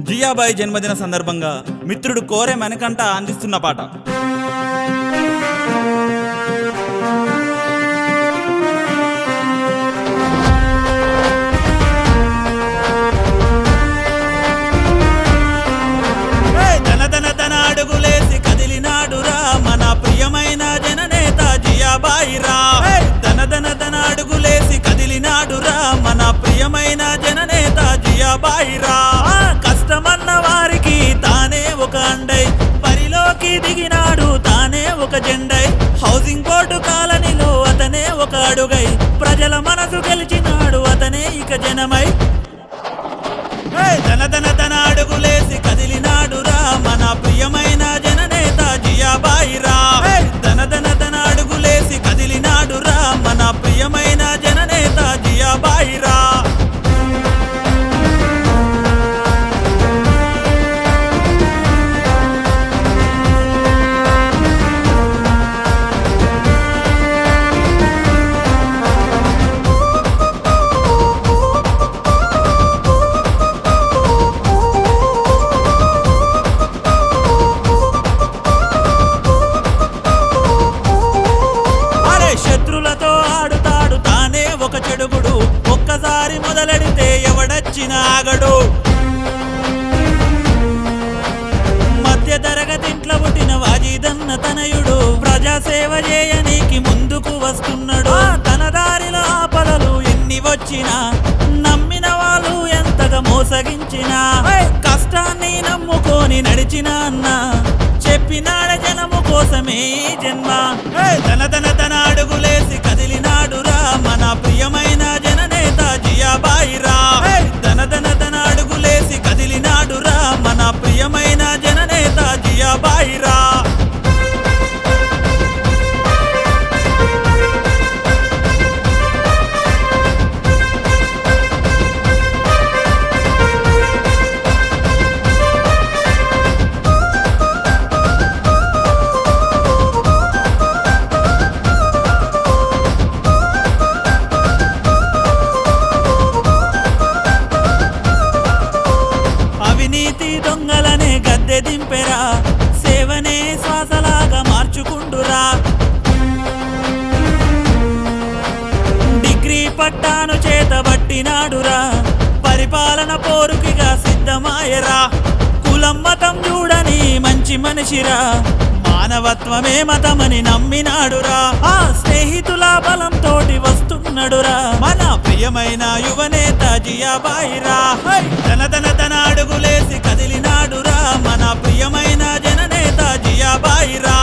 జియాబాయి జన్మదిన సందర్భంగా మిత్రుడు కోరే మణికంఠ అందిస్తున్న పాట. ధన అడుగులేసి కదిలినాడురా మన ప్రియమైన జననేత జియాబాయి రా. ధన అడుగులేసి కదిలినాడురా మన ప్రియమైన జననేత జియాబాయి రా. కష్టమన్న వారికి తానే ఒక అండై పరిలోకి దిగినాడు తానే ఒక జెండై. హౌసింగ్ బోర్డు కాలనీలో అతనే ఒక అడుగై ప్రజల మనసు గెలిచినాడు అతనే ఇక జనమై. ధన అడుగులేసి కదిలినాడురా మన ప్రియమైన జననేత జియాబాయి రా. ధన అడుగులేసి కదిలినాడురా మన ప్రియమైన జననేత జియాబాయి రా. శత్రులతో ఆడుతాడు తానే ఒక చెడుగుడు ఒక్కసారి మొదలెడితే ఎవడొచ్చినా ఆగడు. మధ్య తరగతింట్లో పుట్టిన వాజీదన్న తనయుడు ప్రజాసేవ చేయనీకి ముందుకు వస్తున్నాడు. తన దారిలో ఆపదలు ఎన్ని వచ్చినా నమ్మిన వాళ్ళు ఎంతగా మోసగించినా కష్టాన్ని నమ్ముకొని నడిచిన అన్న చెప్పినాడ జనము కోసమే ఈ జన్మ. ధన అడుగులేసి కదిలినాడురా మన ప్రియమైన జననేత జియాబాయి రా. ధన అడుగులేసి కదిలినాడురా మన ప్రియమైన జననేత జియాబాయి రా. అవినీతి దొంగలనే గద్దె దింపెరా సేవనే శ్వాసలాగా మార్చుకుండురా. డిగ్రీ పట్టాను చేతబట్టినాడురా పరిపాలన పోరుకిగా సిద్ధమాయరా. కులం మతం చూడని మంచి మనిషిరా మానవత్వమే మతమని నమ్మినాడురా. ఆ స్నేహితుల బలంతోటి వస్తున్నాడురా మన ప్రియమైన యువనేత జియాబాయి రా. ధన అడుగులేసి కదిలినాడురా మన ప్రియమైన జననేత జియాబాయి రా.